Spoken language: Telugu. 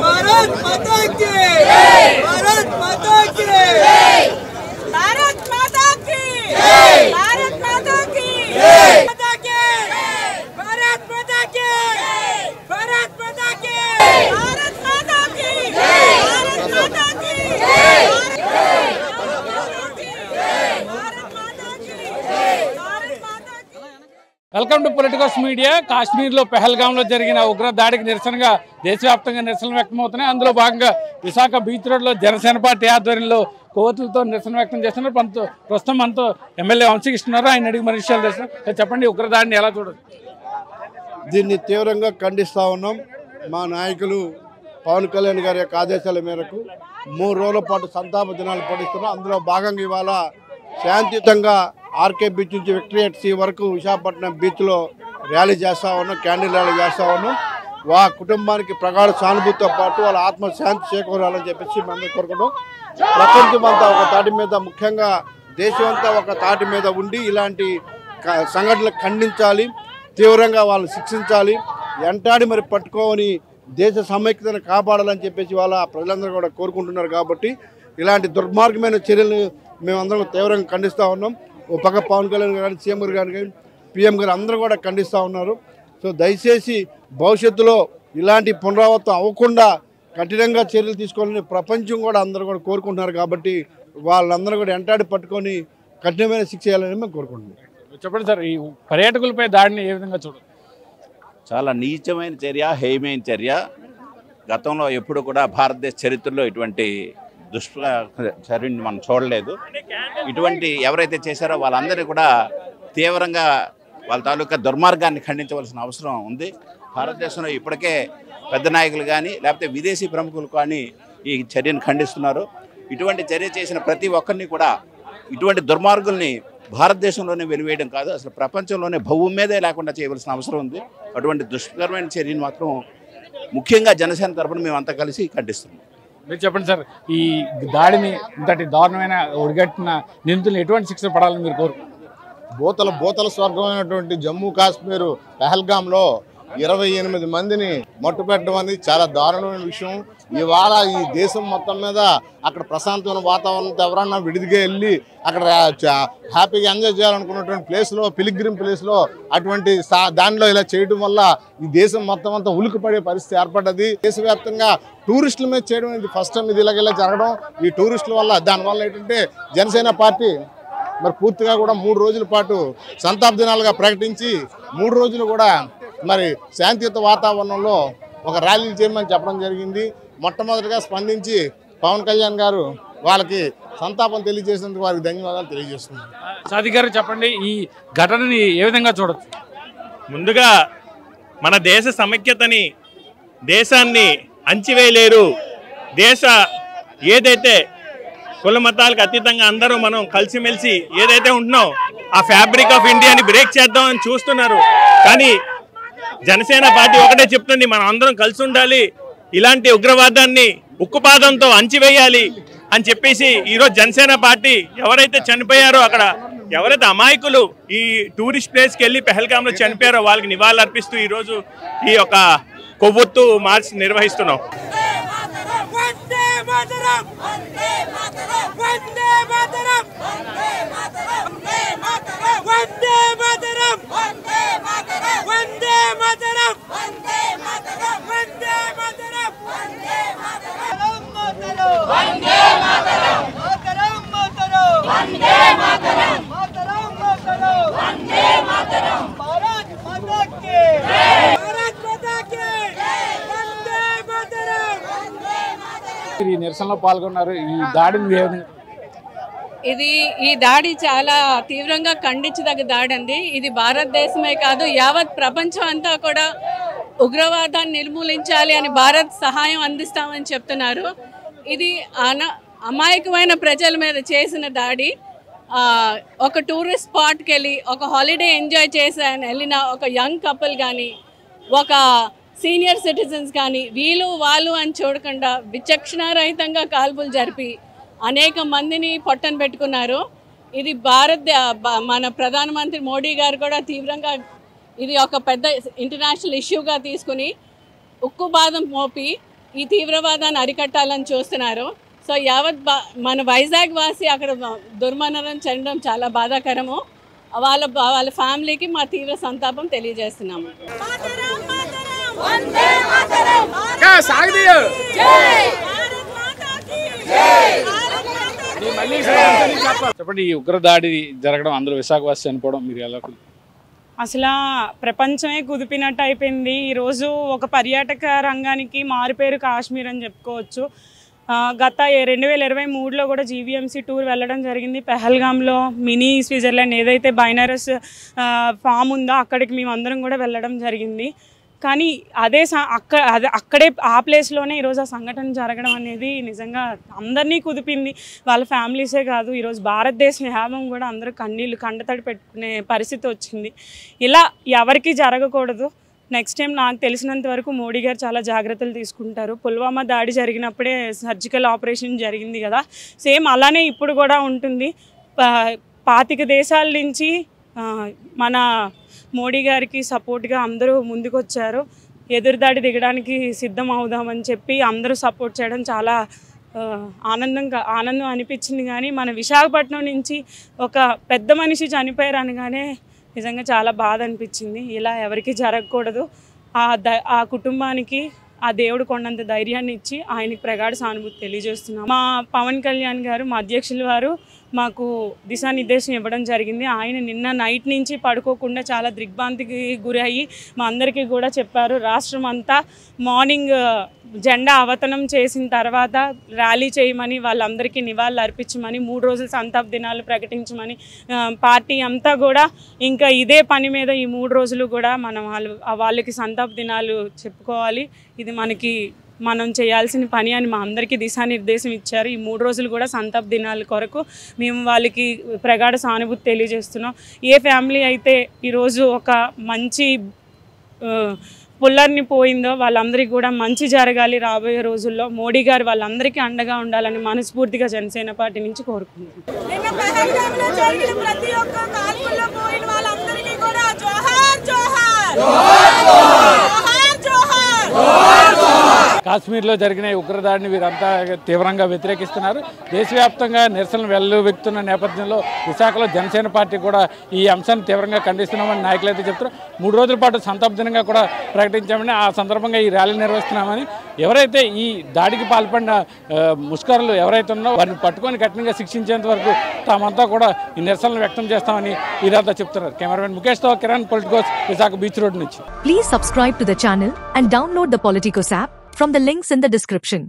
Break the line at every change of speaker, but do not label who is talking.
भारत माता की भारत माता की भारत माता की भारत माता की माता की भारत माता की भारत माता की भारत माता की भारत माता की
వెల్కమ్ టు పొలిటికల్స్ మీడియా. కాశ్మీర్లో పెహల్గాంలో జరిగిన ఉగ్ర దాడికి నిరసనగా దేశవ్యాప్తంగా నిరసనలు వ్యక్తమవుతున్నాయి. అందులో భాగంగా విశాఖ బీచ్ రోడ్లో జనసేన పార్టీ ఆధ్వర్యంలో కోవతులతో నిరసన వ్యక్తం చేస్తున్నారు. ప్రస్తుతం మనతో ఎమ్మెల్యే వంశీకృష్ణారు. ఆయన అడిగి మరి విషయాలు చేస్తున్నారు. చెప్పండి, ఉగ్రదాడిని ఎలా చూడదు?
దీన్ని తీవ్రంగా ఖండిస్తూ ఉన్నాం. మా నాయకులు పవన్ కళ్యాణ్ గారి యొక్క ఆదేశాల మేరకు 3 రోజుల పాటు సంతాప దినాలు పాటిస్తున్నాం. అందులో భాగంగా ఇవాళ శాంతియుతంగా ఆర్కే బీచ్ నుంచి విక్టరీ సీ వరకు విశాఖపట్నం బీచ్లో ర్యాలీ చేస్తూ ఉన్నాం, క్యాండిల్ ర్యాలీ చేస్తూ ఉన్నాం. కుటుంబానికి ప్రగాఢ సానుభూతితో పాటు వాళ్ళ ఆత్మశాంతి చేకూరాలని చెప్పేసి మేము కోరుకుంటాం. ప్రపంచం అంతా ఒక తాటి మీద, ముఖ్యంగా దేశం అంతా ఒక తాటి మీద ఉండి ఇలాంటి సంఘటనలు ఖండించాలి, తీవ్రంగా వాళ్ళని శిక్షించాలి, ఎంటాడి మరి పట్టుకోని దేశ సమైక్యతను కాపాడాలని చెప్పేసి వాళ్ళ ప్రజలందరూ కూడా కోరుకుంటున్నారు. కాబట్టి ఇలాంటి దుర్మార్గమైన చర్యలను మేమందరం తీవ్రంగా ఖండిస్తూ ఉన్నాం. ఓ పక్క పవన్ కళ్యాణ్ గారు కానీ, సీఎం గారు కానీ, పీఎం గారు అందరూ కూడా ఖండిస్తూ ఉన్నారు. సో దయచేసి భవిష్యత్తులో ఇలాంటి పునరావృతం అవ్వకుండా కఠినంగా చర్యలు తీసుకోవాలని ప్రపంచం కూడా అందరూ కూడా కోరుకుంటున్నారు. కాబట్టి వాళ్ళందరూ కూడా ఎంటాడి పట్టుకొని కఠినమైన శిక్ష చేయాలని మేము కోరుకుంటున్నాం.
చెప్పండి సార్, ఈ పర్యాటకులపై దాడిని ఏ విధంగా చూడదు?
చాలా నీచమైన చర్య, హేయమైన చర్య. గతంలో ఎప్పుడు కూడా భారతదేశ చరిత్రలో ఇటువంటి చర్యని మనం చూడలేదు. ఇటువంటి ఎవరైతే చేశారో వాళ్ళందరినీ కూడా తీవ్రంగా వాళ్ళ తాలూకా దుర్మార్గాన్ని ఖండించవలసిన అవసరం ఉంది. భారతదేశంలో ఇప్పటికే పెద్ద నాయకులు కానీ లేకపోతే విదేశీ ప్రముఖులు కానీ ఈ చర్యను ఖండిస్తున్నారు. ఇటువంటి చర్య చేసిన ప్రతి ఒక్కరిని కూడా, ఇటువంటి దుర్మార్గుల్ని భారతదేశంలోనే వెలివేయడం కాదు, అసలు ప్రపంచంలోనే భూమి మీదే లేకుండా చేయవలసిన అవసరం ఉంది. అటువంటి దుష్కరమైన చర్యను మాత్రం ముఖ్యంగా జనసేన తరఫున మేమంతా కలిసి ఖండిస్తున్నాం.
మీరు చెప్పండి సార్, ఈ దాడిని ఇంతటి దారుణమైన ఒడిగట్టిన నిందితులు ఎటువంటి శిక్ష పడాలని మీరు కోరు?
భూతల స్వర్గమైనటువంటి జమ్మూ కాశ్మీర్ పెహల్గాంలో 28 మందిని మట్టుపెట్టడం అనేది చాలా దారుణమైన విషయం. ఇవాళ ఈ దేశం మొత్తం మీద అక్కడ ప్రశాంతమైన వాతావరణంతో ఎవరన్నా విడిదిగా వెళ్ళి అక్కడ హ్యాపీగా ఎంజాయ్ చేయాలనుకున్నటువంటి ప్లేస్లో, పిలిగ్రిమ్ ప్లేస్లో అటువంటి దానిలో ఇలా చేయడం వల్ల ఈ దేశం మొత్తం అంతా ఉలికిపడే పరిస్థితి ఏర్పడ్డది. దేశవ్యాప్తంగా టూరిస్టుల మీద చేయడం అనేది ఫస్ట్ టైం ఇది ఇలాగ జరగడం. ఈ టూరిస్టుల వల్ల దానివల్ల ఏంటంటే జనసేన పార్టీ మరి పూర్తిగా కూడా 3 రోజుల పాటు సంతాప దినాలుగా ప్రకటించి 3 రోజులు కూడా మరి శాంతియుత వాతావరణంలో ఒక ర్యాలీలు చేయమని చెప్పడం జరిగింది. మొట్టమొదటిగా స్పందించి పవన్ కళ్యాణ్ గారు వాళ్ళకి సంతాపం తెలియజేసినందుకు వారికి ధన్యవాదాలు తెలియజేస్తున్నారు.
సాది గారు చెప్పండి, ఈ ఘటనని ఏ విధంగా చూడొచ్చు?
ముందుగా మన దేశ సమైక్యతని, దేశాన్ని అంచివేయలేరు. ఏదైతే కుల మతాలకు అతీతంగా అందరూ మనం కలిసిమెలిసి ఏదైతే ఉంటున్నాం ఆ ఫ్యాబ్రిక్ ఆఫ్ ఇండియాని బ్రేక్ చేద్దామని చూస్తున్నారు. కానీ జనసేన పార్టీ ఒకటే చెప్తుంది, మనం అందరం కలిసి ఉండాలి, ఇలాంటి ఉగ్రవాదాన్ని ఉక్కుపాదంతో అంచివేయాలి అని చెప్పేసి ఈరోజు జనసేన పార్టీ ఎవరైతే చనిపోయారో, అక్కడ ఎవరైతే అమాయకులు ఈ టూరిస్ట్ ప్లేస్కి వెళ్ళి పెహల్గాంలో చనిపోయారో వాళ్ళకి నివాళులు అర్పిస్తూ ఈరోజు ఈ యొక్క కొవ్వొత్తు మార్చ్ నిర్వహిస్తున్నాం.
ఈ నిరసనలో పాల్గొన్నారు. ఈ దాడిని
ఈ దాడి చాలా తీవ్రంగా ఖండించదగ్గ దాడి అండి. ఇది భారతదేశమే కాదు, యావత్ ప్రపంచం అంతా కూడా ఉగ్రవాదాన్ని నిర్మూలించాలి అని భారత్ సహాయం అందిస్తామని చెప్తున్నారు. ఇది అమాయకమైన ప్రజల మీద చేసిన దాడి. ఒక టూరిస్ట్ స్పాట్కి వెళ్ళి ఒక హాలిడే ఎంజాయ్ చేసాను వెళ్ళిన ఒక యంగ్ కపుల్ కానీ, ఒక సీనియర్ సిటిజన్స్ కానీ వీళ్ళు వాళ్ళు అని చూడకుండా విచక్షణారహితంగా కాల్పులు జరిపి అనేక మందిని పొట్టన పెట్టుకున్నారు. ఇది మన ప్రధానమంత్రి మోడీ గారు కూడా తీవ్రంగా ఇది ఒక పెద్ద ఇంటర్నేషనల్ ఇష్యూగా తీసుకుని ఉక్కుపాదం మోపి ఈ తీవ్రవాదాన్ని అరికట్టాలని చూస్తున్నారు. సో యావత్ మన వైజాగ్ వాసి అక్కడ దుర్మరణం చెందడం చాలా బాధాకరము. వాళ్ళ ఫ్యామిలీకి మా తీవ్ర సంతాపం తెలియజేస్తున్నాము.
చెప్పండి, ఈ ఉగ్రదాడి జరగడం, అందులో విశాఖవాసి చనిపోవడం మీరు ఎలా?
అసలు ప్రపంచమే కుదిపినట్టు అయిపోయింది. ఈరోజు ఒక పర్యాటక రంగానికి మారుపేరు కాశ్మీర్ అని చెప్పుకోవచ్చు. గత 2023లో కూడా జీవీఎంసీ టూర్ వెళ్ళడం జరిగింది. పెహల్గాంలో మినీ స్విట్జర్లాండ్ ఏదైతే బైనారస్ ఫామ్ ఉందో అక్కడికి మేమందరం కూడా వెళ్ళడం జరిగింది. కానీ అక్కడే ఆ ప్లేస్లోనే ఈరోజు ఆ సంఘటన జరగడం అనేది నిజంగా అందరినీ కుదిపింది. వాళ్ళ ఫ్యామిలీసే కాదు, ఈరోజు భారతదేశం యావం కూడా అందరూ కండతడి పెట్టుకునే పరిస్థితి వచ్చింది. ఇలా ఎవరికి జరగకూడదు. నెక్స్ట్ టైం నాకు తెలిసినంత వరకు మోడీ గారు చాలా జాగ్రత్తలు తీసుకుంటారు. పుల్వామా దాడి జరిగినప్పుడే సర్జికల్ ఆపరేషన్ జరిగింది కదా, సేమ్ అలానే ఇప్పుడు కూడా ఉంటుంది. 25 దేశాల నుంచి మన మోడీ గారికి సపోర్ట్గా అందరూ ముందుకొచ్చారు. ఎదురుదాడి దిగడానికి సిద్ధం అవుదామని చెప్పి అందరూ సపోర్ట్ చేయడం చాలా ఆనందం అనిపించింది. కానీ మన విశాఖపట్నం నుంచి ఒక పెద్ద మనిషి చనిపోయారు అనగానే నిజంగా చాలా బాధ అనిపించింది. ఇలా ఎవరికి జరగకూడదు. ఆ కుటుంబానికి ఆ దేవుడు కొండంత ధైర్యాన్ని ఇచ్చి ఆయనకి ప్రగాఢ సానుభూతి తెలియజేస్తున్నాం. మా పవన్ కళ్యాణ్ గారు, మా అధ్యక్షుల వారు మాకు దిశానిర్దేశం ఇవ్వడం జరిగింది. ఆయన నిన్న నైట్ నుంచి పడుకోకుండా చాలా దిగ్భ్రాంతికి గురయ్యి మా అందరికీ కూడా చెప్పారు. రాష్ట్రం అంతా మార్నింగ్ జెండా అవతనం చేసిన తర్వాత ర్యాలీ చేయమని, వాళ్ళందరికీ నివాళులు అర్పించమని, 3 రోజుల సంతాప దినాలు ప్రకటించమని పార్టీ అంతా కూడా ఇంకా ఇదే పని మీద ఈ 3 రోజులు కూడా వాళ్ళకి సంతాప దినాలు చెప్పుకోవాలి. ఇది మనం చేయాల్సిన పని అని మా అందరికీ దిశానిర్దేశం ఇచ్చారు. ఈ 3 రోజులు కూడా సంతాప దినాల కొరకు మేము వాళ్ళకి ప్రగాఢ సానుభూతి తెలియజేస్తున్నాం. ఏ ఫ్యామిలీ అయితే ఈరోజు ఒక మంచి పుల్లర్ని పోయిందో వాళ్ళందరికీ కూడా మంచి జరగాలి. రాబోయే రోజుల్లో మోడీ గారు వాళ్ళందరికీ అండగా ఉండాలని మనస్ఫూర్తిగా జనసేన పార్టీ నుంచి కోరుకుంటున్నాం.
కాశ్మీర్లో జరిగిన ఉగ్రదాడిని వీరంతా తీవ్రంగా వ్యతిరేకిస్తున్నారు. దేశవ్యాప్తంగా నిరసనలు వెల్లువెక్కుతున్న నేపథ్యంలో విశాఖలో జనసేన పార్టీ కూడా ఈ అంశాన్ని తీవ్రంగా ఖండిస్తున్నామని నాయకులు అయితే చెప్తారు. 3 రోజుల పాటు సంతాప దినంగా కూడా ప్రకటించామని, ఆ సందర్భంగా ఈ ర్యాలీ నిర్వహిస్తున్నామని, ఎవరైతే ఈ దాడికి పాల్పడిన ముష్కరులు ఎవరైతే ఉన్నారో వారిని పట్టుకొని కఠినంగా శిక్షించేంత వరకు తామంతా కూడా ఈ నిరసనలు వ్యక్తం చేస్తామని వీరంతా చెప్తున్నారు. కెమెరామెన్ ముఖేష్తో కిరణ్, పొలిటికోస్, విశాఖ బీచ్ రోడ్ నుంచి.
Please subscribe to the channel and download the Politicos app from the links in the description.